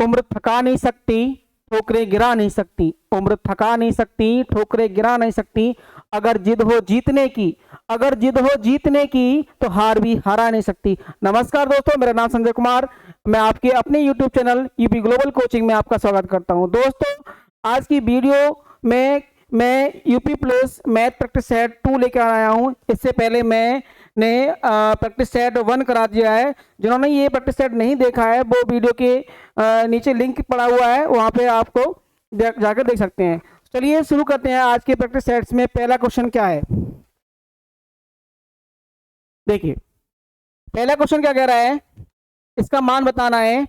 उम्र थका नहीं सकती, ठोकरें गिरा नहीं सकती। उम्र थका नहीं सकती, ठोकरें गिरा नहीं सकती। अगर जिद हो जीतने की, अगर जिद हो जीतने की, तो हार भी हरा नहीं सकती। नमस्कार दोस्तों, मेरा नाम संजय कुमार, मैं आपके अपने YouTube channel UP global coaching में आपका स्वागत करता हूं। दोस्तों, आज की वीडियो में मैं UP plus math practice set 2 लेकर आया हूं। इससे पहले मैंने प्रैक्टिस सेट 1 करा दिया है। जिन्होंने ये प्रैक्टिस सेट नहीं देखा है वो वीडियो के नीचे लिंक पड़ा हुआ है, वहां पे आपको जाकर देख सकते हैं। चलिए शुरू करते हैं आज के प्रैक्टिस सेट्स में। पहला क्वेश्चन क्या है, देखिए पहला क्वेश्चन क्या कह रहा है, इसका मान बताना है।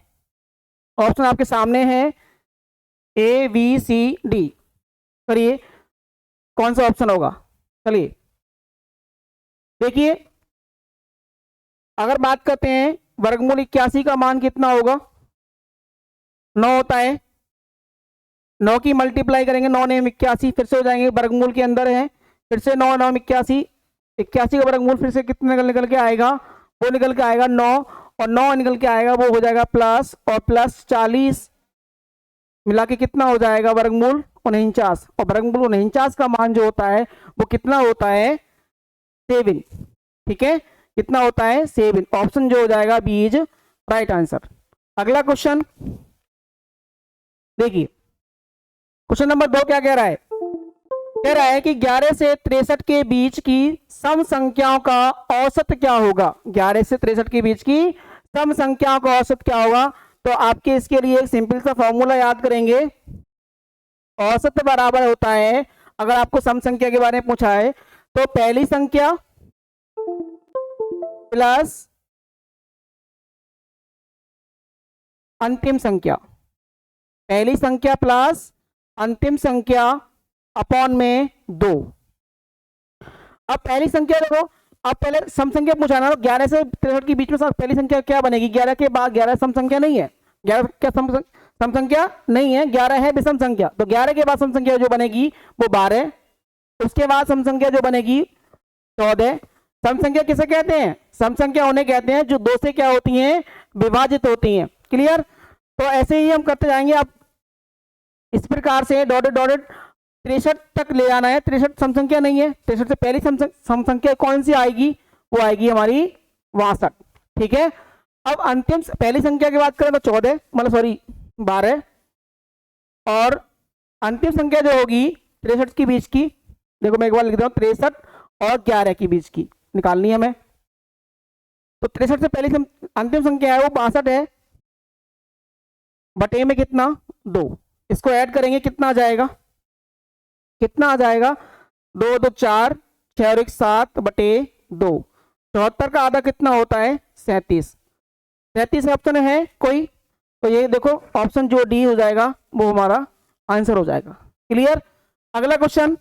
ऑप्शन आपके सामने है ए बी सी डी। करिए कौन सा ऑप्शन होगा। चलिए देखिए, अगर बात करते हैं वर्गमूल 81 का मान कितना होगा, 9 होता है। 9 की मल्टीप्लाई करेंगे, 9 ने 81, फिर से हो जाएंगे, वर्गमूल के अंदर है, फिर से 9 9 81, 81 का वर्गमूल फिर से कितना निकल के आएगा, वो निकल के आएगा 9, और 9 निकल के आएगा, वो हो जाएगा प्लस, और प्लस 40 मिला के कितना हो जाएगा वर्गमूल 49। और वर्गमूल 49 का मान जो होता है वो कितना होता है 7। ठीक है, कितना होता है 7। ऑप्शन जो हो जाएगा बी इज राइट आंसर। अगला क्वेश्चन देखिए, क्वेश्चन नंबर 2 क्या कह रहा है, कह रहा है कि 11 से 63 के बीच की सम संख्याओं का औसत क्या होगा। 11 से 63 के बीच की सम संख्याओं का औसत क्या होगा। तो आपके इसके लिए एक सिंपल सा फॉर्मूला याद करेंगे। औसत बराबर होता है, अगर आपको सम संख्या के बारे में पूछा है तो पहली संख्या प्लस अंतिम संख्या, पहली संख्या प्लस अंतिम संख्या अपॉन में 2। अब पहली संख्या देखो, अब पहले सम संख्या पूछा ना, 11 से 63 के बीच में पहली संख्या क्या बनेगी, 11 के बाद 11 सम संख्या नहीं है, 11 क्या सम संख्या नहीं है, 11 है विषम संख्या। तो 11 के बाद सम संख्या जो बनेगी वो 12, उसके बाद सम संख्या जो बनेगी 14। सम संख्या किसे कहते हैं, सम संख्या उन्हें कहते हैं जो 2 से क्या होती हैं, विभाजित होती हैं। क्लियर। तो ऐसे ही हम करते जाएंगे। आप इस प्रकार से डॉटेड डॉटेड 63 तक ले जाना है। 63 सम संख्या नहीं है, 63 से पहली सम संख्या कौन सी आएगी, वो आएगी हमारी 62। ठीक है, अब अंतिम पहली संख्या की बात करें तो 14, मतलब सॉरी 12, और अंतिम संख्या जो होगी 63 के बीच की, देखो मैं एक बार लिख देता हूँ, 63 और 11 के बीच की निकालनी है हमें। तो 63 से पहली अंतिम संख्या है वो 62 है, बटे में कितना 2, इसको ऐड करेंगे कितना आ जाएगा, कितना आ जाएगा 2 2 4, 6 और 1 7 बटे 2। 74 का आधा कितना होता है 37। 37 ऑप्शन है कोई, तो ये देखो ऑप्शन जो डी हो जाएगा वो हमारा आंसर हो जाएगा। क्लियर। अगला क्वेश्चन,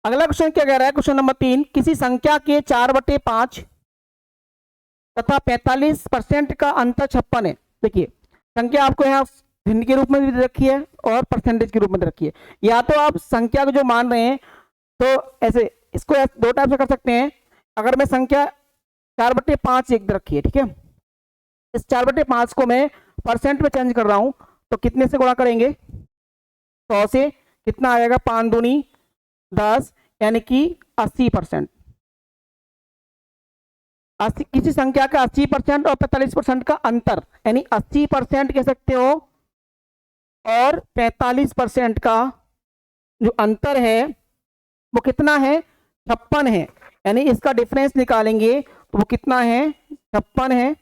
अगला क्वेश्चन क्या कह रहा है, क्वेश्चन नंबर 3, किसी संख्या के 4/5 तथा 45% का अंतर 56 है। देखिए संख्या आपको यहाँ भिन्न के रूप में भी दे रखी है और परसेंटेज के रूप में दे रखी है। या तो आप संख्या को जो मान रहे हैं तो ऐसे इसको 2 टाइप से कर सकते हैं। अगर मैं संख्या 4/5 एक दे रखी है, ठीक है, इस 4/5 को मैं परसेंट में चेंज कर रहा हूं, तो कितने से गुणा करेंगे 100 से, कितना आएगा 5 दूनी 10, यानी कि 80%। किसी संख्या का 80% और 45% का अंतर, यानी 80% कह सकते हो और 45% का जो अंतर है वो कितना है 56 है, यानी इसका डिफरेंस निकालेंगे तो वो कितना है 56 है।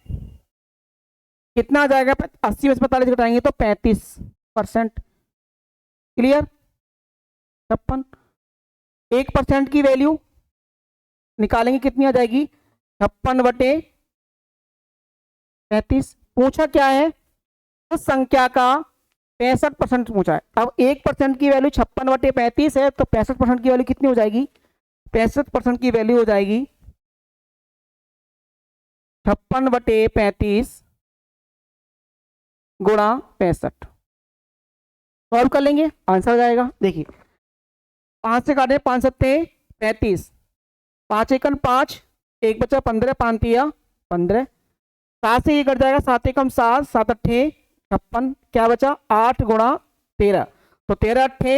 कितना आ जाएगा 80 में से 45 घटाएंगे तो 35%। क्लियर। 56, 1% की वैल्यू निकालेंगे कितनी आ जाएगी 56/35। पूछा क्या है, उस संख्या का 65% पूछा है। अब 1% की वैल्यू 56/35 है, तो 65% की वैल्यू कितनी हो जाएगी, 65% की वैल्यू हो जाएगी 56/35 गुणा 65। सॉल्व कर लेंगे, आंसर हो जाएगा। देखिए 5 से काटे, 5 सत्ते 35, 5 एकन 5, 1 बचा 15, 5 तिया 15, 7 से ये कट जाएगा, 7 एकम 7, 7 अट्ठे 56, क्या बचा 8 गुणा 13, तो 13 अट्ठे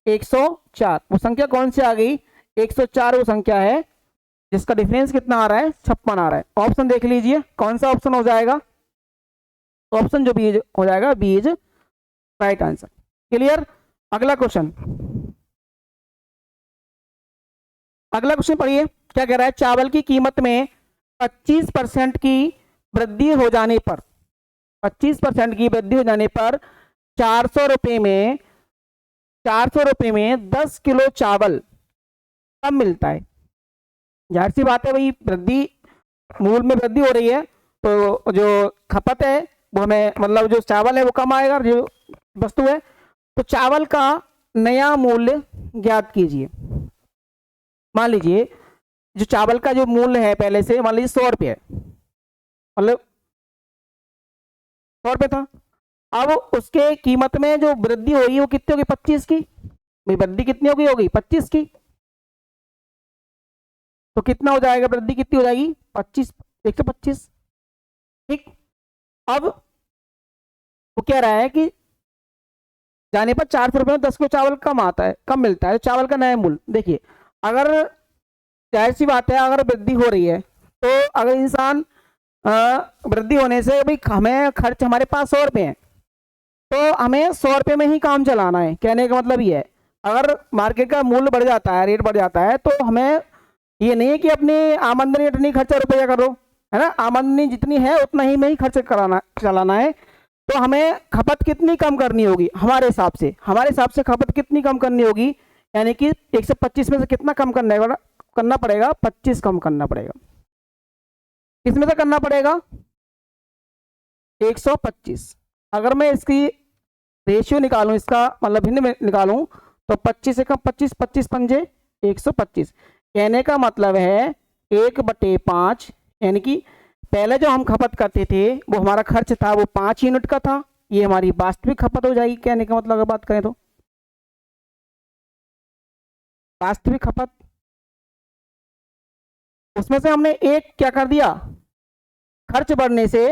104। वो संख्या कौन सी आ गई, 104 वो संख्या है जिसका डिफरेंस कितना आ रहा है, 56 आ रहा है। ऑप्शन देख लीजिए कौन सा ऑप्शन हो जाएगा, ऑप्शन जो बी हो जाएगा, B is right answer. Clear. अगला क्वेश्चन, अगला क्वेश्चन पढ़िए क्या कह रहा है। चावल की कीमत में 25% की वृद्धि हो जाने पर, 25% की वृद्धि हो जाने पर 400 रुपए में, 400 रुपए में 10 किलो चावल कब मिलता है। जाहिर सी बात है भाई, वृद्धि, मूल में वृद्धि हो रही है तो जो खपत है वो हमें, मतलब जो चावल है वो कम आएगा, जो वस्तु है। तो चावल का नया मूल्य ज्ञात कीजिए। मान लीजिए जो चावल का जो मूल्य है पहले से, मान लीजिए 100 रुपये है, मतलब 100 रुपये था। अब उसके कीमत में जो वृद्धि हुई वो कितनी होगी, 25 की। भाई वृद्धि कितनी होगी, होगी 25 की। तो कितना हो जाएगा, वृद्धि कितनी हो जाएगी, 25, 125। ठीक। अब वो कह रहा है कि जाने पर 400 रुपये में 10 किलो चावल कम आता है, कम मिलता है। चावल का नया मूल्य देखिए, अगर जाहिर सी बात है अगर वृद्धि हो रही है तो अगर इंसान वृद्धि होने से भाई हमें खर्च, हमारे पास 100 रुपये हैं तो हमें 100 रुपये में ही काम चलाना है। कहने का मतलब ये है, अगर मार्केट का मूल्य बढ़ जाता है, रेट बढ़ जाता है, तो हमें ये नहीं है कि अपनी आमदनी इतनी खर्चा रुपया करो, है ना, आमदनी जितनी है उतना ही में ही खर्च कराना, चलाना है। तो हमें खपत कितनी कम करनी होगी, हमारे हिसाब से, हमारे हिसाब से खपत कितनी कम करनी होगी, यानी कि 125 में से कितना कम करना पड़ेगा, 25 कम करना पड़ेगा। किसमें से करना पड़ेगा, 125। अगर मैं इसकी रेशियो निकालूं, इसका मतलब भिन्न में निकालूं, तो 25 से कम 25, 25 पंजे 125। कहने का मतलब है 1/5, यानी कि पहले जो हम खपत करते थे वो हमारा खर्च था वो 5 यूनिट का था, ये हमारी वास्तविक खपत हो जाएगी। कहने का मतलब अगर बात करें तो वास्तविक खपत, उसमें से हमने एक क्या कर दिया, खर्च बढ़ने से,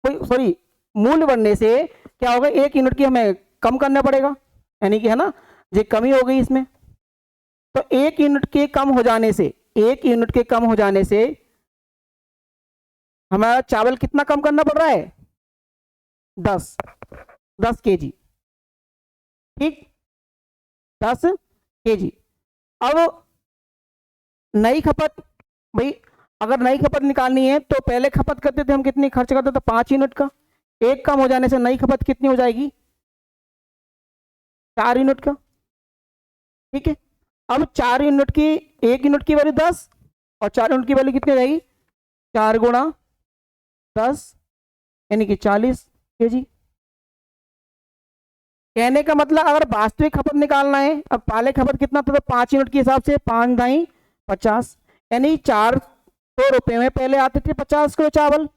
सॉरी मूल्य बढ़ने से क्या होगा, 1 यूनिट की हमें कम करना पड़ेगा, यानी कि है ना, ये कमी हो गई इसमें। तो 1 यूनिट के कम हो जाने से, 1 यूनिट के कम हो जाने से हमारा चावल कितना कम करना पड़ रहा है, 10 केजी। ठीक, 10 केजी। अब नई खपत, भाई अगर नई खपत निकालनी है तो पहले खपत करते थे हम कितनी खर्च करते थे, 5 यूनिट का। एक कम हो जाने से नई खपत कितनी हो जाएगी, 4 यूनिट का। ठीक है। अब 4 यूनिट की, 1 यूनिट की वैल्यू 10 और 4 यूनिट की वैल्यू कितनी हो जाएगी, 4 गुणा 10 यानी कि 40 केजी। कहने का मतलब अगर वास्तविक खपत निकालना है, अब पहले खपत कितना था, तो 5 यूनिट के हिसाब से 5 दाई 50, यानी 400 रुपये में पहले आते थे 50 किलो चावल।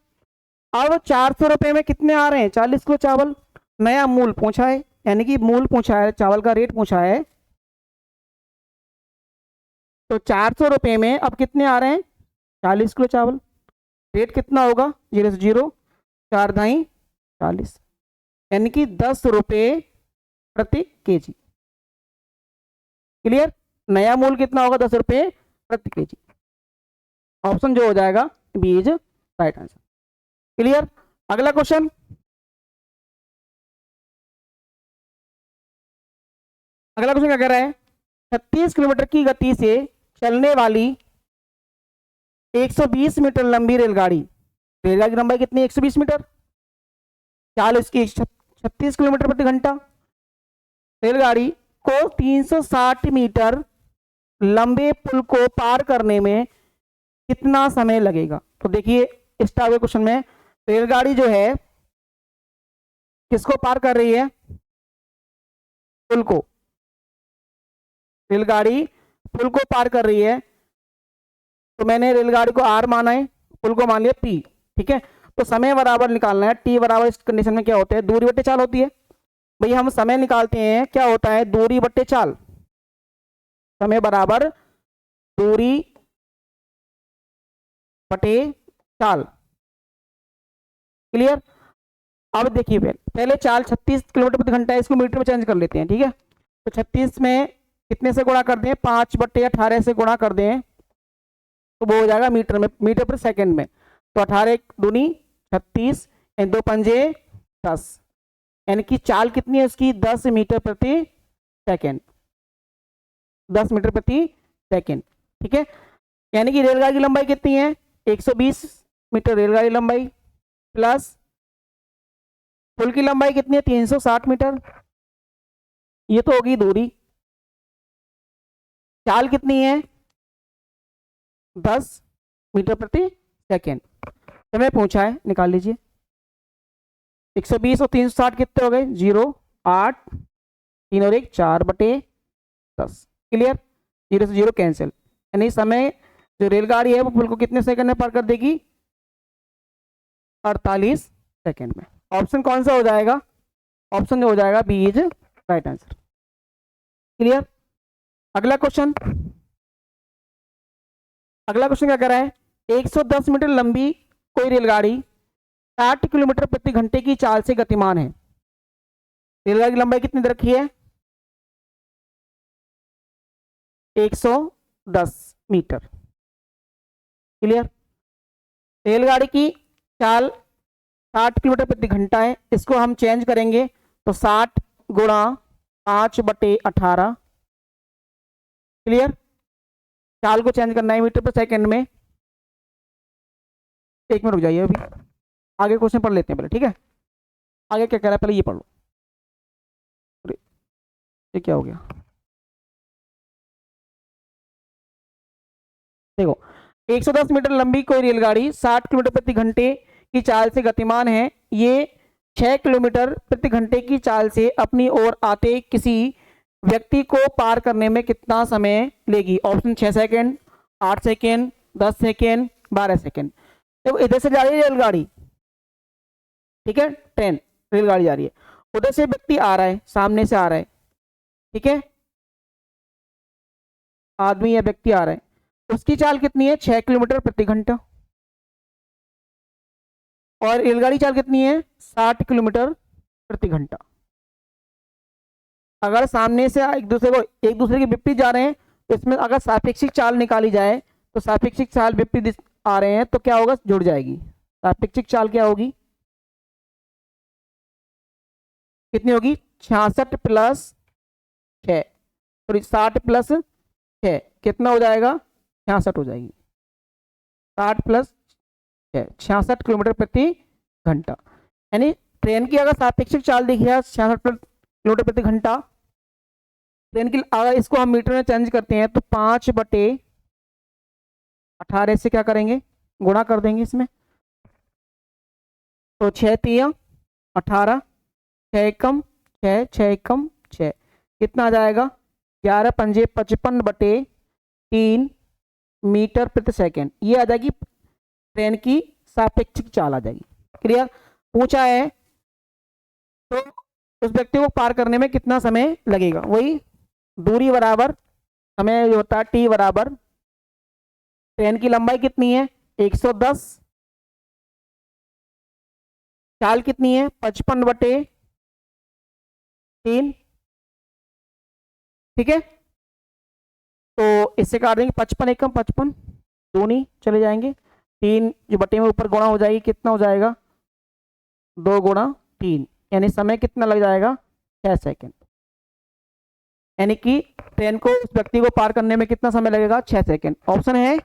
अब 400 रुपये में कितने आ रहे हैं, 40 किलो चावल। नया मूल पूछा है, यानी कि मूल पूछा है, चावल का रेट पूछा है। तो 400 रुपये में अब कितने आ रहे हैं, 40 किलो चावल। रेट कितना होगा, 0 से 0, 4 दाई 40, यानी कि 10 रुपये प्रति केजी। क्लियर। नया मूल कितना होगा, 10 रुपये प्रति केजी। ऑप्शन जो हो जाएगा B is right answer. Clear. अगला क्वेश्चन, अगला क्वेश्चन क्या कह रहा है, 36 किलोमीटर की गति से चलने वाली 120 मीटर लंबी रेलगाड़ी, रेलगाड़ी की लंबाई कितनी, 120 मीटर, चाल इसकी 36 किलोमीटर प्रति घंटा। रेलगाड़ी को 360 मीटर लंबे पुल को पार करने में कितना समय लगेगा। तो देखिए इस टाइप के क्वेश्चन में रेलगाड़ी जो है किसको पार कर रही है, पुल को, रेलगाड़ी पुल को पार कर रही है। तो मैंने रेलगाड़ी को आर माना है, पुल को मान लिया पी। ठीक है। तो समय बराबर निकालना है, टी बराबर इस कंडीशन में क्या होता है, दूरी बट्टे चाल होती है। भाई हम समय निकालते हैं, क्या होता है, दूरी बट्टे चाल, समय बराबर दूरी बटे चाल। क्लियर। अब देखिए पहले चाल 36 किलोमीटर प्रति घंटा है, इसको मीटर में चेंज कर लेते हैं, ठीक है। तो 36 में कितने से गुणा कर दें, 5/18 से गुणा कर दें, तो वो हो जाएगा मीटर में, मीटर पर सेकंड में। तो 18 दूनी 36 एंड 2 पंजे 10, यानी कि चाल कितनी है उसकी, 10 मीटर प्रति सेकंड, 10 मीटर प्रति सेकंड, ठीक है। यानी कि रेलगाड़ी की लंबाई कितनी है, 120 मीटर रेलगाड़ी लंबाई, प्लस पुल की लंबाई कितनी है, 360 मीटर, ये तो होगी दूरी। चाल कितनी है, 10 मीटर प्रति सेकेंड। समय पूछा है, निकाल लीजिए। 120 और 360 कितने हो गए, 0 8 3 और 1 4/10। क्लियर, 0 से 0 कैंसिल, यानी समय जो रेलगाड़ी है वो पुल को कितने सेकंड में पार कर देगी, 48 सेकंड में। ऑप्शन कौन सा हो जाएगा, ऑप्शन जो हो जाएगा B is right answer. Clear. अगला क्वेश्चन, अगला क्वेश्चन क्या कर रहा है, 110 मीटर लंबी कोई रेलगाड़ी 60 किलोमीटर प्रति घंटे की चाल से गतिमान है। रेलगाड़ी की लंबाई कितनी दे रखी है, 110 मीटर। क्लियर। रेलगाड़ी की चाल 60 किलोमीटर प्रति घंटा है, इसको हम चेंज करेंगे तो 60 गुणा 5/18। क्लियर, चाल को चेंज करना है मीटर पर सेकंड में। एक मिनट रुक जाइए, अभी आगे क्वेश्चन पढ़ लेते हैं पहले, ठीक है। आगे क्या कह रहा है पहले ये पढ़ लो। ये क्या हो गया, देखो 110 मीटर लंबी कोई रेलगाड़ी 60 किलोमीटर प्रति घंटे की चाल से गतिमान है। ये 6 किलोमीटर प्रति घंटे की चाल से अपनी ओर आते किसी व्यक्ति को पार करने में कितना समय लेगी। Option 6 second, 8 second, 10 second, 12 second. देखो इधर से जा रही है रेलगाड़ी, ठीक है, ट्रेन रेलगाड़ी जा रही है, उधर से व्यक्ति आ रहा है, सामने से आ रहा है, ठीक है, आदमी या व्यक्ति आ रहा है, उसकी चाल कितनी है, 6 किलोमीटर प्रति घंटा। और रेलगाड़ी चाल कितनी है, 60 किलोमीटर प्रति घंटा। अगर सामने से एक दूसरे के विपरीत जा रहे हैं, तो इसमें अगर सापेक्षिक चाल निकाली जाए तो सापेक्षिक चाल विपरीत आ रहे हैं तो क्या होगा, जुड़ जाएगी। सापेक्षिक चाल क्या होगी, कितनी होगी, 66 प्लस 6, सॉरी 60 प्लस 6 कितना हो जाएगा, 66 हो जाएगी। 60 प्लस 6 66 किलोमीटर प्रति घंटा। यानी ट्रेन की अगर सापेक्षिक चाल देखी है 66 किलोमीटर प्रति घंटा, ट्रेन की अगर इसको हम मीटर में चेंज करते हैं तो 5/18 से क्या करेंगे, गुणा कर देंगे इसमें, तो 6 3 18, 6 एकम 6, 6 एकम 6, कितना आ जाएगा, 11 पंजे 55/3 मीटर प्रति सेकेंड। ये आ जाएगी ट्रेन की सापेक्षिक चाल आ जाएगी। क्लियर, पूछा है तो उस व्यक्ति को पार करने में कितना समय लगेगा, वही दूरी बराबर समय जो होता है टी बराबर ट्रेन की लंबाई कितनी है 110, चाल कितनी है 55/3, ठीक है। तो इससे काट देंगे 55 एकम 55, दूनी चले जाएंगे, 3 जो बटे में ऊपर गुणा हो जाएगी, कितना हो जाएगा 2 गुणा 3, यानी समय कितना लग जाएगा 6 सेकेंड। यानी कि ट्रेन को उस व्यक्ति को पार करने में कितना समय लगेगा, 6 सेकेंड। ऑप्शन है,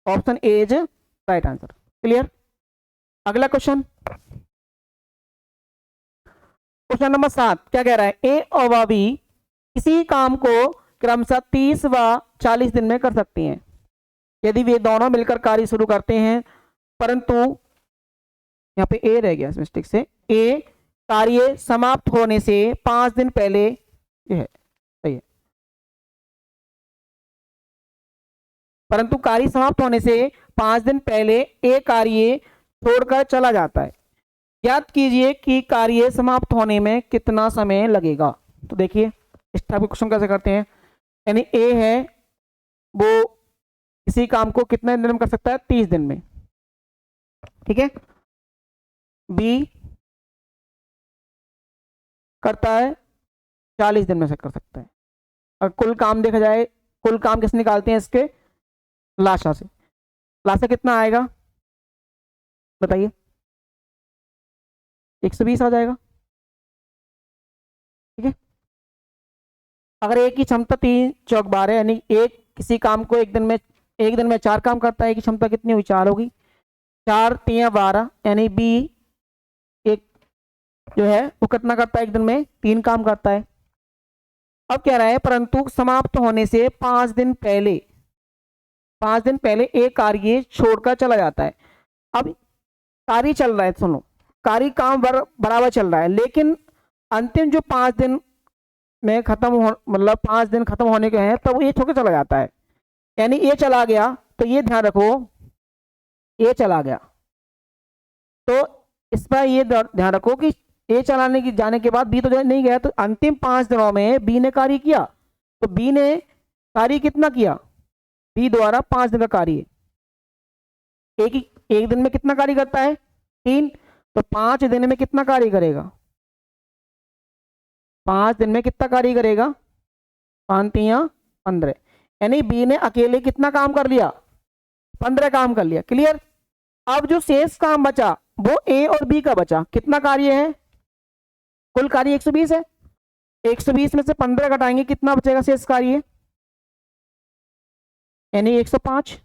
option A is right answer. Clear. अगला क्वेश्चन, क्वेश्चन नंबर 7 क्या कह रहा है, ए और बी किसी काम को क्रमशः 30 व 40 दिन में कर सकती हैं यदि वे दोनों मिलकर कार्य शुरू करते हैं, परंतु यहाँ पे ए रह गया मिस्टेक से, ए कार्य समाप्त होने से 5 दिन पहले, ये है सही है, परंतु कार्य समाप्त होने से 5 दिन पहले ए कार्य छोड़कर चला जाता है। याद कीजिए कि कार्य समाप्त होने में कितना समय लगेगा। तो देखिए इस टाइप के क्वेश्चन कैसे करते हैं, यानी ए है वो इसी काम को कितने दिन में कर सकता है, 30 दिन में, ठीक है। बी करता है 40 दिन में से कर सकता है। और कुल काम देखा जाए, कुल काम किस निकालते हैं इसके, लाशा से। लाशा कितना आएगा बताइए, 120 आ जाएगा। ठीक है, अगर एक की क्षमता 3 चौक 12 यानी एक किसी काम को एक दिन में 4 काम करता है, की क्षमता कितनी हुई, 4 होगी। 4 3 12 यानी बी एक जो है वो कितना करता है, एक दिन में 3 काम करता है। अब कह रहा है परंतु समाप्त होने से 5 दिन पहले, 5 दिन पहले एक कार्य छोड़कर चला जाता है। अब कार्य चल रहा है, सुनो, कार्य काम बराबर चल रहा है, लेकिन अंतिम जो 5 दिन में खत्म हो, मतलब 5 दिन खत्म होने के हैं तब ये छोड़ के चला जाता है। यानी ये चला गया, तो ये ध्यान रखो, ये चला गया, तो इस पर ये ध्यान रखो कि ए चलाने की जाने के बाद बी तो नहीं गया, तो अंतिम 5 दिनों में बी ने कार्य किया, तो बी ने कार्य कितना किया, बी द्वारा 5 दिन का कार्य। एक दिन में कितना कार्य करता है, 3, तो 5 दिन में कितना कार्य करेगा, 5 दिन में कितना कार्य करेगा, 5 3 15, यानी बी ने अकेले कितना काम कर लिया, 15 काम कर लिया। क्लियर। अब जो शेष काम बचा वो ए और बी का बचा, कितना कार्य है, कुल कार्य 120 है, 120 में से 15 घटाएंगे, कितना बचेगा शेष कार्य, यानी 105।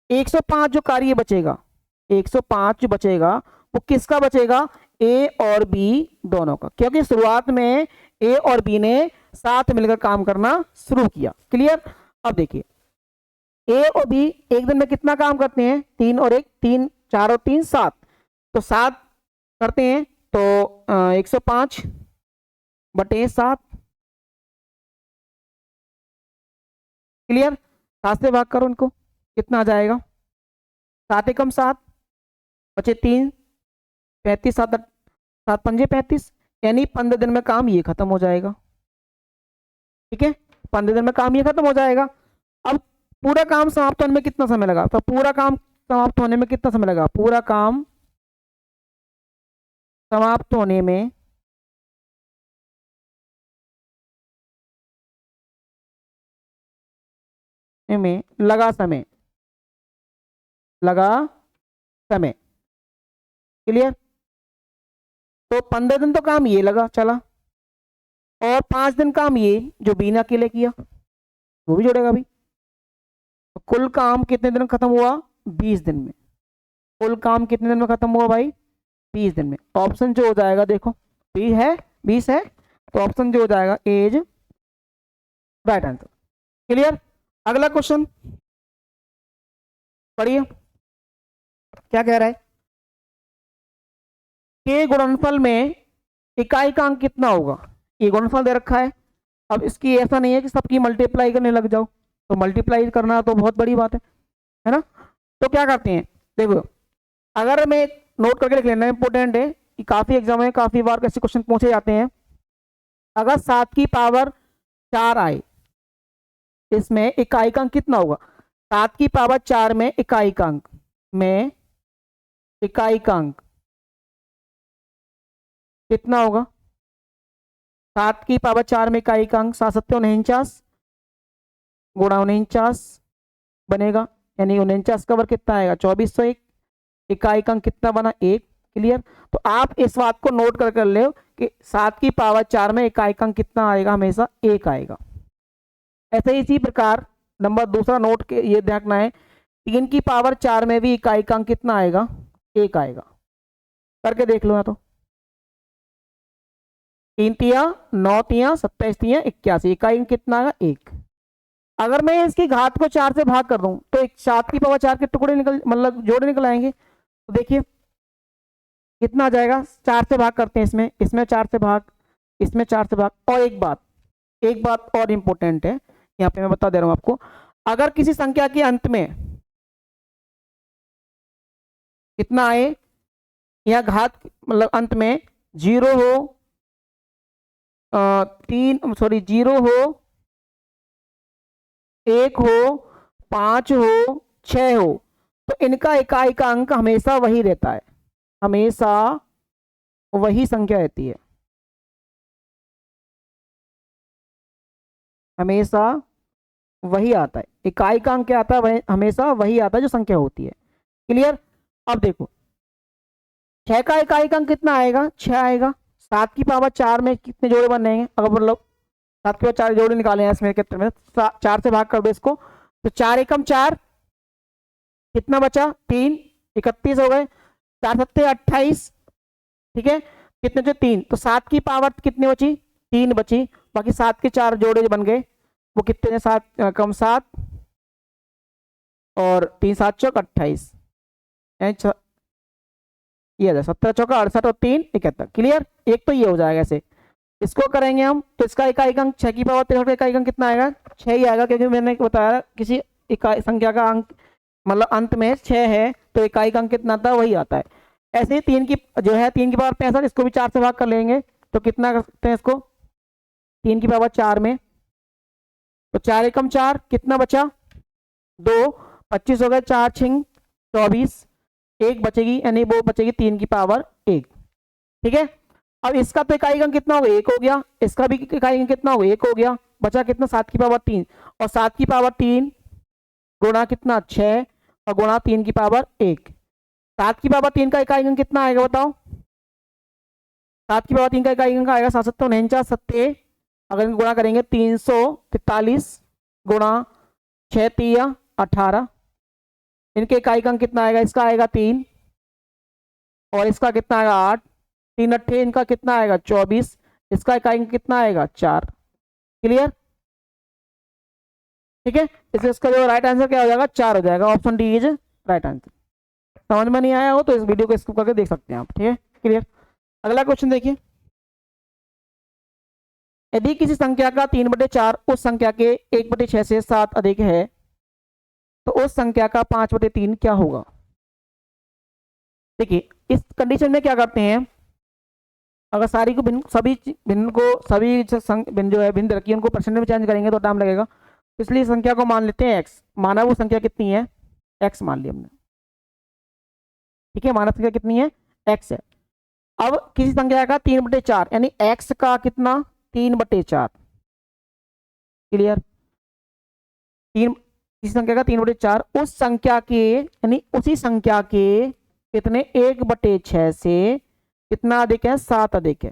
105 जो कार्य बचेगा, 105 जो बचेगा वो किसका बचेगा, ए और बी दोनों का, क्योंकि शुरुआत में ए और बी ने साथ मिलकर काम करना शुरू किया। क्लियर। अब देखिए ए और बी एक दिन में कितना काम करते हैं, 3 और 1 3, 4 और 3 7, तो 7 करते हैं, तो 105 बटे 7। क्लियर। 7 से भाग करो उनको, कितना आ जाएगा, 7 एकम 7 बचे 3, 35 7 7 पंजे 35, यानी 15 दिन में काम ये खत्म हो जाएगा। ठीक है, 15 दिन में काम ये खत्म हो जाएगा। अब पूरा काम समाप्त होने में कितना समय लगा, तो पूरा काम समाप्त होने में कितना समय लगा, पूरा काम समाप्त होने में लगा समय। क्लियर। तो 15 दिन तो काम ये लगा चला, और 5 दिन काम ये जो बी ने अकेले किया वो भी जोड़ेगा भी, तो कुल काम कितने दिन में खत्म हुआ, 20 दिन में। कुल काम कितने दिन में खत्म हुआ भाई, 20 दिन में। ऑप्शन जो हो जाएगा देखो, बी है 20 है, तो ऑप्शन जो हो जाएगा एज राइट आंसर। क्लियर। अगला क्वेश्चन पढ़िए, क्या कह रहा है, के गुणनफल में इकाई का अंक कितना होगा, ये गुणनफल दे रखा है। अब इसकी ऐसा नहीं है कि सबकी मल्टीप्लाई करने लग जाओ, तो मल्टीप्लाई करना तो बहुत बड़ी बात है ना। तो क्या करते हैं, देखो अगर मैं नोट करके लिख लेना इंपॉर्टेंट है, कि काफी एग्जाम में काफी बार कैसे क्वेश्चन पूछे जाते हैं। अगर 7 की पावर 4 आए, इसमें इकाई का अंक कितना होगा, 7 की पावर 4 में इकाई का अंक कितना होगा, 7 की पावर 4 में इकाई का अंक 7 7 49 गुणा 49 बनेगा, यानी 49 का वर्ग कितना आएगा, 2401। इकाई का अंक कितना बना, 1। क्लियर। तो आप इस बात को नोट कर ले कि 7 की पावर 4 में इकाई का अंक कितना आएगा, हमेशा 1 आएगा। ऐसे ही इसी प्रकार नंबर दूसरा नोट के ये देखना है, 3 की पावर 4 में भी इकाई का अंक कितना आएगा, 1 आएगा। करके देख लो, या तो 3 तिया 9 तिया 27 तिया 81, इकाई अंक कितना आएगा, 1। अगर मैं इसकी घात को 4 से भाग कर दूं तो 7 की पावर 4 के टुकड़े निकल, मतलब जोड़े निकल आएंगे। तो देखिए कितना आ जाएगा, 4 से भाग करते हैं, इसमें 4 से भाग, इसमें 4 से भाग। और एक बात और इंपॉर्टेंट है, यहाँ पे मैं बता दे रहा हूं आपको, अगर किसी संख्या के अंत में कितना आए, या घात मतलब अंत में 0 हो, 0 हो, 1 हो, 5 हो, 6 हो, तो इनका इकाई का अंक हमेशा वही रहता है, हमेशा वही संख्या रहती है, हमेशा वही आता है, इकाई का अंक क्या आता है, वही हमेशा वही आता है जो संख्या होती है। क्लियर। अब देखो 6 का इकाई का अंक कितना आएगा, 6 आएगा। 7 की पावर 4 में कितने जोड़े बनेंगे, अगर मतलब 7 की पावर 4 जोड़े निकाले हैं इसमें कितने में, 4 से भाग कर दो इसको, तो 4 एकम 4, कितना बचा 3, 31 हो गए, 4 सत्ते 28, ठीक है, कितने जो 3, तो 7 की पावर कितनी बची, 3 बची, बाकी 7 के 4 जोड़े जो बन गए वो कितने हैं, 7 कम 7 और 3 7 चौक 28, ये 17 चौका 68 और 3 71। क्लियर। एक तो ये हो जाएगा ऐसे, इसको करेंगे हम तो इसका इकाई अंक 6 की पावर 63 का इकाई अंक कितना आएगा, 6 ही आएगा, क्योंकि मैंने बताया किसी इकाई संख्या का अंक मतलब अंत में 6 है तो इकाई का अंक कितना आता है, वही आता है। ऐसे ही 3 की जो है 3 की पावर 65, इसको भी 4 से भाग कर लेंगे तो कितना कर सकते हैं इसको, 3 की पावर 4 में, तो 4 एकम 4, कितना बचा 2, 25 हो गए, 4 छिंग 24, एक बचेगी यानी वो बचेगी 3 की पावर 1। ठीक है। अब इसका तो इकाई अंक कितना हो गया, 1 हो गया, इसका भी इकाई अंक कितना हो गया, 1 हो गया, बचा कितना 7 की पावर 3, और 7 की पावर 3 गुणा कितना 6 और गुणा 3 की पावर 1। 7 की पावर 3 का इकाई अंक कितना आएगा बताओ, 7 की पावर 3 का इकाई अंक आएगा 7 सत्तर 49 सत्ते, अगर गुणा करेंगे 343 गुणा 6 3 18, इनके इकाई अंक कितना आएगा, इसका आएगा 3 और इसका कितना आएगा 8, 3 अट्ठे इनका कितना आएगा 24, इसका इकाई अंक कितना आएगा 4। क्लियर। ठीक है, इसलिए इसका जो राइट आंसर क्या हो जाएगा 4 हो जाएगा, option D is right answer. समझ में नहीं आया हो तो इस वीडियो को स्किप करके देख सकते हैं आप। ठीक है, क्लियर। अगला क्वेश्चन देखिए, यदि किसी संख्या का 3/4 उस संख्या के 1/6 से 7 अधिक है तो उस संख्या का 5/3 क्या होगा। देखिए इस कंडीशन में क्या करते हैं, अगर सारी को भिन्न सभी भिन्न को सभी भिन्न जो है भिन्न रखी है उनको परसेंट में चेंज करेंगे तो टाइम लगेगा, तो इसलिए संख्या को मान लेते हैं x, माना वो संख्या कितनी है, x मान ली हमने। ठीक है, मानव संख्या कितनी है, x है। अब किसी संख्या का 3/4 यानी x का कितना 3/4। क्लियर। किसी संख्या का 3/4 उस संख्या के यानी उसी संख्या के कितने 1/6 से कितना अधिक है, 7 अधिक है।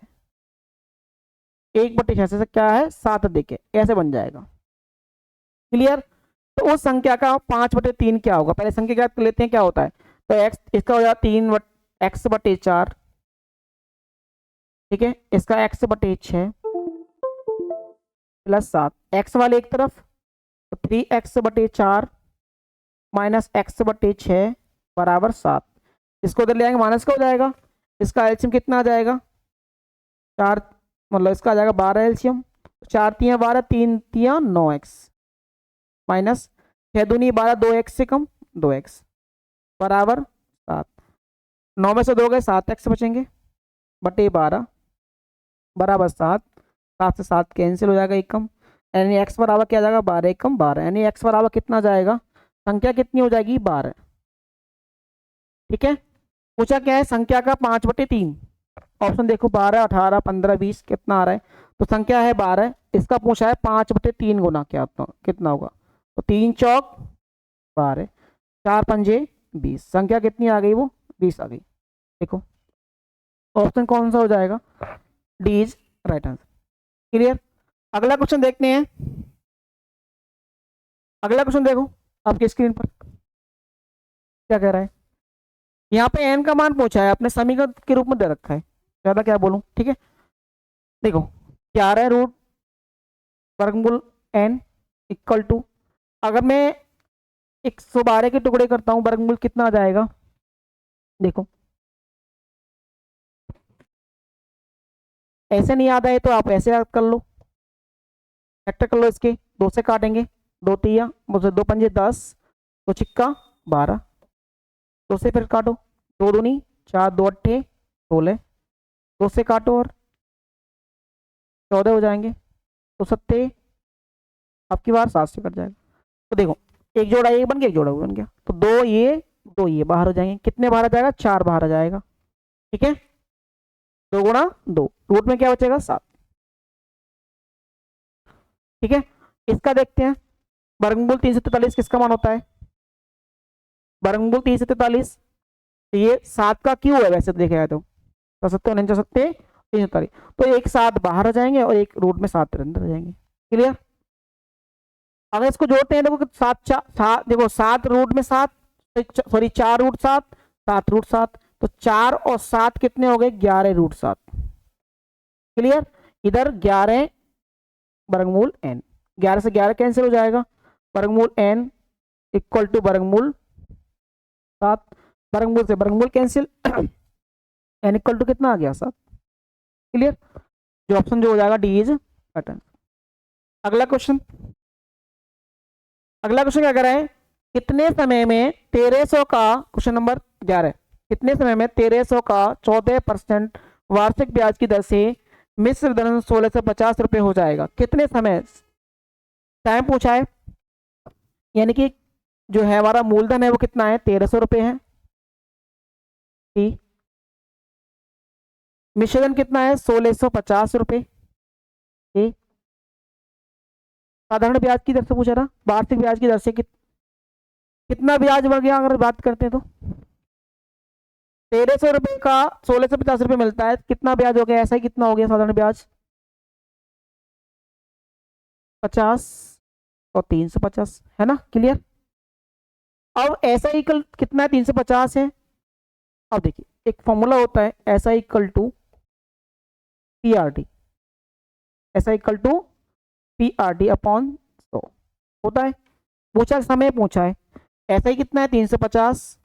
1/6 से क्या है, 7 अधिक है, ऐसे बन जाएगा। क्लियर। तो उस संख्या का 5/3 क्या होगा, पहले संख्या ज्ञात कर लेते हैं क्या होता है, तो x इसका हो जाएगा 3x/4, ठीक है, इसका x/6 प्लस 7, x वाले एक तरफ तो 3x/4 माइनस x/6 बराबर 7, इसको उधर ले आएंगे माइनस का हो जाएगा, इसका एलसीएम कितना आ जाएगा 4, मतलब इसका आ जाएगा 12 एलसीएम, 4 3 12 3 3 9x माइनस 6 दूनी 12 2x से कम 2x बराबर 7, 9 में से 2 गए 7x बचेंगे बटे 12 बराबर 7, 7 से 7 कैंसिल हो जाएगा, एक कम, यानी x बराबर क्या आ जाएगा 12 एक कम 12, यानी x बराबर कितना जाएगा, संख्या कितनी हो जाएगी 12। ठीक है, पूछा क्या है संख्या का 5/3, ऑप्शन देखो 12 18 15 20 कितना आ रहा है, तो संख्या है 12, इसका पूछा है 5/3 गुना क्या कितना होगा, तो 3 चौक 12 4 पंजे 20, संख्या कितनी आ गई वो 20 आ गई। देखो ऑप्शन कौन सा हो जाएगा, D is right answer. Clear. अगला क्वेश्चन देखते हैं, अगला क्वेश्चन देखो आपकी स्क्रीन पर क्या कह रहा है, यहाँ पे n का मान पूछा है, अपने समीकरण के रूप में दे रखा है, ज्यादा क्या बोलूं। ठीक है, देखो 11 रूट वर्गमूल n इक्वल टू, अगर मैं 112 के टुकड़े करता हूं वर्गमूल कितना आ जाएगा, देखो ऐसे नहीं याद आए तो आप ऐसे याद कर लो, फैक्टर कर लो, इसके 2 से काटेंगे, 2 तिया मुझे 2 पंजे 10, 2 छिक्का 12, 2 से फिर काटो, 2 दूनी 4 2 अट्ठे 16, 2 से काटो और 14 हो जाएंगे, तो 7 आपकी बार 7 से कट जाएगा, तो देखो एक जोड़ा ये बन गया, एक जोड़ा वो बन गया, तो 2 ये बाहर हो जाएंगे, कितने बाहर आ जाएगा 4 बाहर आ जाएगा। ठीक है, 2 × 2, रूट में क्या बचेगा 7। ठीक है, इसका देखते हैं, वर्गमूल 343 किसका मान होता है? वर्गमूल 343, ये 7 का क्यों है वैसे देखा जाए तो 70 नहीं 343, तो एक 7 बाहर आ जाएंगे और एक रूट में 7 अंदर आ जाएंगे। क्लियर? अगर इसको जोड़ते हैं देखो, 7 देखो 7 रूट में 7, सॉरी 4 रूट 7, 7 रूट 7, तो 4 और 7 कितने हो गए? 11 रूट 7। क्लियर? इधर 11 वर्गमूल n, 11 से 11 कैंसिल हो जाएगा, वर्गमूल n इक्वल टू वर्गमूल 7, वर्गमूल से वर्गमूल कैंसिल, n इक्वल टू कितना आ गया 7। क्लियर? जो ऑप्शन जो हो जाएगा डी इज बटन। अगला क्वेश्चन, अगला क्वेश्चन क्या कर रहा है? कितने समय में 1300 का, क्वेश्चन नंबर 11, कितने समय में 1300 का 14% वार्षिक ब्याज की दर से मिश्र धन 1650 रुपए हो जाएगा? कितने समय टाइम पूछा है, यानी कि जो है हमारा मूलधन है वो कितना है? 1300 रुपए है। मिश्रधन कितना है? 1650 रुपए। साधारण ब्याज की दर से पूछा था, वार्षिक ब्याज की दर से कितना ब्याज बढ़ गया अगर बात करते हैं तो? 1300 रुपए का 1650 रुपए मिलता है, कितना ब्याज हो गया? ऐसा ही कितना हो गया साधारण ब्याज? 50 और 350 है ना। क्लियर? अब ऐसा इक्वल कितना है? 350 है। अब देखिए एक फॉर्मूला होता है, S I equal to P R T, S I equal to P R T upon 100 होता है। पूछा समय, पूछा है ऐसा ही कितना है? 350,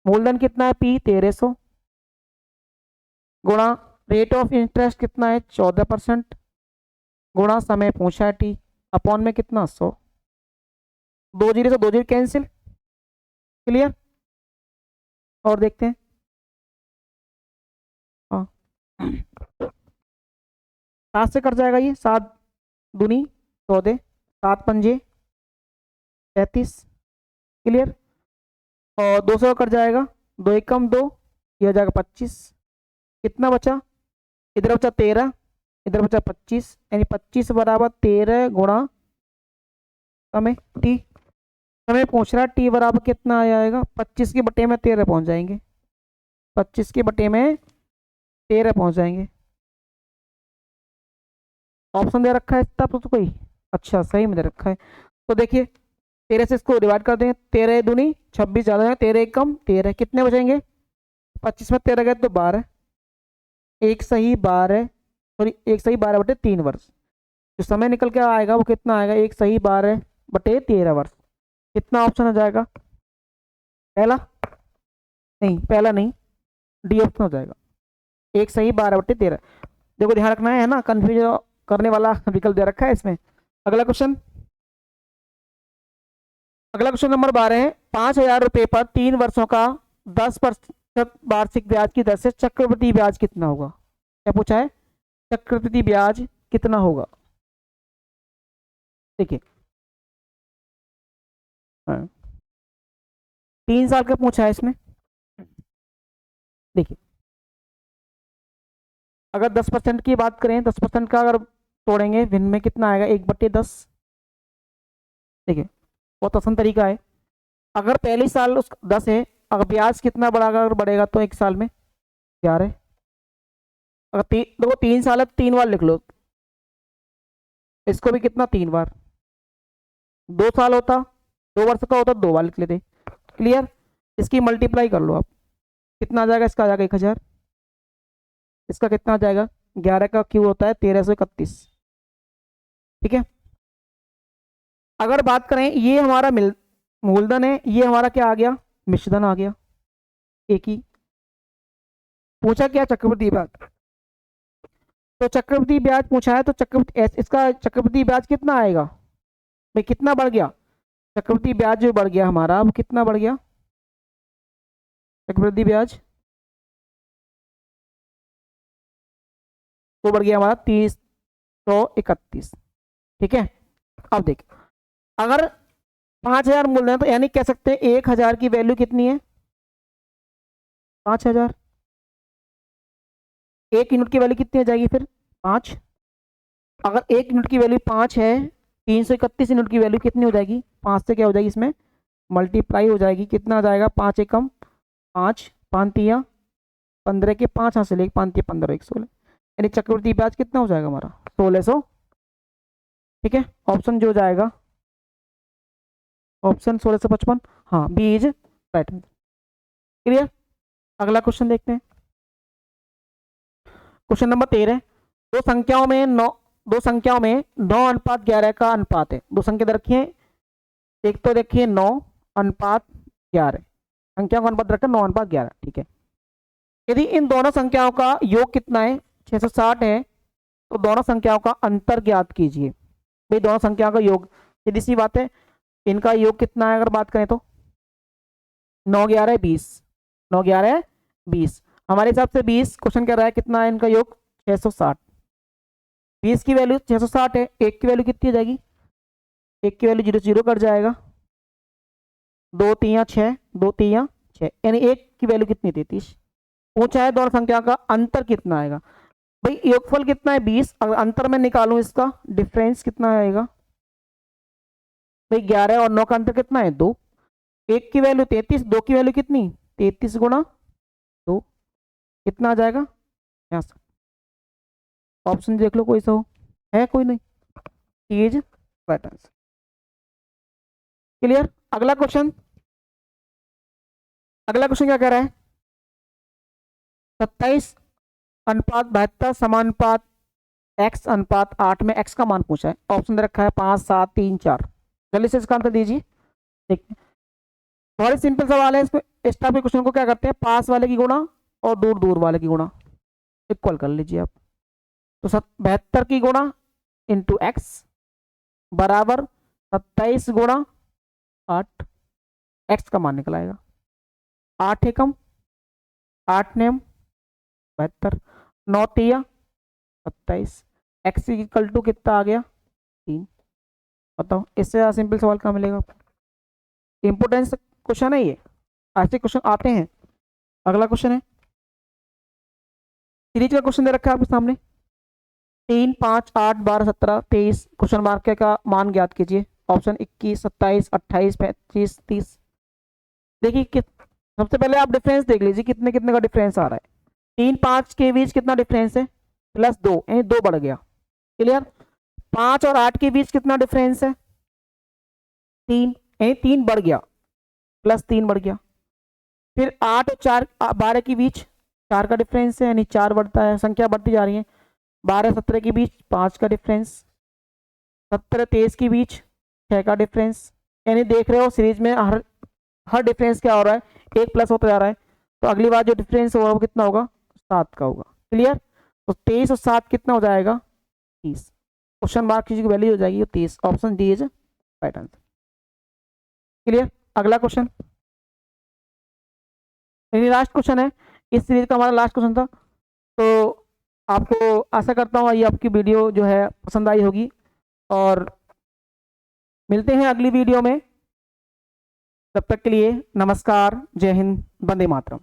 मूलधन कितना है? पी 1300, गुणा रेट ऑफ इंटरेस्ट कितना है? 14%, गुणा समय पूछा है टी, अपॉन में कितना? 100। 2 जीरो से 2 जीरो कैंसिल। क्लियर? और देखते हैं, हाँ 7 से कट जाएगा ये, 7 दूनी 14, 7 पंजे 33। क्लियर? और 200 कट जाएगा, 2 एकम 2, ये हो जाएगा 25। कितना बचा? इधर बचा 13, इधर बचा 25, यानी 25 बराबर 13 गुणा समय टी। समय पूछ रहा है टी बराबर कितना आ जाएगा? 25 के बटे में 13 पहुंच जाएंगे, 25 के बटे में 13 पहुंच जाएंगे। ऑप्शन दे रखा है तब तो कोई, अच्छा सही में दे रखा है। तो देखिए 13 से इसको डिवाइड कर देंगे, 13 दूनी 26 ज़्यादा है, 13 कम 13, कितने बचेंगे? 25 में 13 गए तो 12, एक सही 12, सॉरी एक सही 12 बटे 3 वर्ष। जो समय निकल के आएगा वो कितना आएगा? एक सही 12 बटे 13 वर्ष। कितना ऑप्शन हो जाएगा? पहला नहीं, पहला नहीं, डी ऑप्शन हो जाएगा, एक सही 12 बटे 13। देखो ध्यान रखना है ना, कंफ्यूज करने वाला विकल्प दे रखा है इसमें। अगला क्वेश्चन, अगला क्वेश्चन नंबर 12 है, 5000 रुपए पर 3 वर्षों का 10% वार्षिक ब्याज की दर से चक्रवृद्धि ब्याज कितना होगा? क्या पूछा है? चक्रवृद्धि ब्याज कितना होगा? देखिए 3 साल का पूछा है इसमें। देखिए अगर 10% की बात करें, 10% का अगर तोड़ेंगे भिन्न में कितना आएगा? 1/10। देखिए बहुत आसान तरीका है, अगर पहले साल उस 10 है, अगर ब्याज कितना बढ़ागा अगर बढ़ेगा तो 1 साल में 11। अगर देखो 3 साल है, 3 बार लिख लो, इसको भी कितना? 3 बार। 2 साल होता, 2 वर्ष का होता, 2 बार लिख लेते। क्लियर? इसकी मल्टीप्लाई कर लो आप, कितना आ जाएगा? इसका आ जाएगा 1000, इसका कितना आ जाएगा? 11 का क्यू होता है 1331। ठीक है, अगर बात करें ये हमारा मूलधन है, ये हमारा क्या आ गया? मिश्रधन आ गया। एक ही पूछा क्या? चक्रवृद्धि ब्याज। तो चक्रवृद्धि ब्याज पूछा है तो चक्रवृद्धि, इसका चक्रवृद्धि ब्याज कितना आएगा भाई? कितना बढ़ गया? चक्रवृद्धि ब्याज जो बढ़ गया हमारा, वो कितना बढ़ गया? चक्रवृद्धि ब्याज वो बढ़ गया हमारा 331। ठीक है, अब देखिए अगर 5000 मूलधन है तो यानी कह सकते हैं 1000 की वैल्यू कितनी है? 5000। 1 यूनिट की वैल्यू कितनी हो जाएगी फिर 5। अगर 1 यूनिट की वैल्यू 5 है, 331 यूनिट की वैल्यू कितनी हो जाएगी 5 से क्या हो जाएगी इसमें मल्टीप्लाई हो जाएगी। कितना आ जाएगा 5 एकम 5, 5 तिया 15 के 5 हासिल 1 5 तिया 15 1 16, यानी चक्रवृद्धि ब्याज कितना हो जाएगा हमारा 1600। ठीक है, ऑप्शन जो जाएगा ऑप्शन 1655, हाँ बी इज राइट। क्लियर। अगला क्वेश्चन देखते हैं। Question number 13। दो संख्याओं में 9:11 का अनुपात है। दो संख्या रखिए, एक तो देखिए 9:11, संख्या का अनुपात रखा 9:11। ठीक है, यदि इन दोनों संख्याओं का योग कितना है 660 है, तो दोनों संख्याओं का अंतर ज्ञात कीजिए। भाई दोनों संख्याओं का योग, सीधी सी बात है, इनका योग कितना है अगर बात करें तो 9:11 20, 9:11 20, हमारे हिसाब से 20 क्वेश्चन कह रहा है कितना है इनका योग 660। 20 की वैल्यू 660 है, 1 की वैल्यू कितनी हो जाएगी, 1 की वैल्यू 0 0 कट जाएगा, 2 तिया 6, 2 तिया 6, यानी 1 की वैल्यू कितनी 33। पूछा है दोनों संख्या का अंतर कितना आएगा। भाई योगफल कितना है 20, अगर अंतर में निकालूं इसका डिफरेंस कितना आएगा, भाई 11 और 9 का अंतर कितना है 2, 1 की वैल्यू 33, 2 की वैल्यू कितनी 33 गुणा 2, कितना आ जाएगा 66। ऑप्शन देख लो कोई सा हो, है कोई नहीं, इज राइट आंसर। क्लियर। अगला क्वेश्चन, अगला क्वेश्चन क्या कह रहा है 27:72 समानुपात x अनुपात 8 में x का मान पूछा है। ऑप्शन दे रखा है 5 7 3 4, जल्दी से इसका आंसर दीजिए। देखते हैं, बहुत सिंपल सवाल है। इसको इस टाइप के क्वेश्चन को क्या करते हैं, पास वाले की गुणा और दूर दूर वाले की गुणा इक्वल कर लीजिए आप। तो 72 की गुणा इंटू एक्स बराबर 27 गुणा 8, एक्स का मान निकल आएगा 8 एकम 8 नेम 72, 9 तिया 27, एक्स इक्वल टू कितना आ गया 3। बताओ इससे ज़्यादा सिंपल सवाल कहाँ मिलेगा आपको। इंपोर्टेंस क्वेश्चन है ये, ऐसे क्वेश्चन आते हैं। अगला क्वेश्चन है, सीरीज का क्वेश्चन दे रखा है आपके सामने 3 5 8 12 17 23, क्वेश्चन मार्क का मान ज्ञात कीजिए। ऑप्शन 21 27 28 35 30। देखिए सबसे पहले आप डिफरेंस देख लीजिए कितने कितने का डिफरेंस आ रहा है। 3 5 के बीच कितना डिफरेंस है +2, यानी 2 बढ़ गया। क्लियर। 5 और 8 के बीच कितना डिफरेंस है 3, यानी 3 बढ़ गया, +3 बढ़ गया। फिर 8 और 4 12 के बीच 4 का डिफरेंस है, यानी 4 बढ़ता है, संख्या बढ़ती जा रही है। 12 17 के बीच 5 का डिफरेंस, 17 23 के बीच 6 का डिफरेंस, यानी देख रहे हो सीरीज में हर डिफरेंस क्या हो रहा है, 1 प्लस होता जा रहा है। तो अगली बार जो डिफरेंस होगा वो कितना होगा 7 का होगा। क्लियर। तो 23 और 7 कितना हो जाएगा 30, क्वेश्चन मार्क की वैल्यू हो जाएगी 30। Option D is right answer. Clear. अगला क्वेश्चन, लास्ट क्वेश्चन है, इस सीरीज का हमारा लास्ट क्वेश्चन था। तो आपको आशा करता हूँ ये आपकी वीडियो जो है पसंद आई होगी, और मिलते हैं अगली वीडियो में। तब तक के लिए नमस्कार, जय हिंद, वंदे मातरम।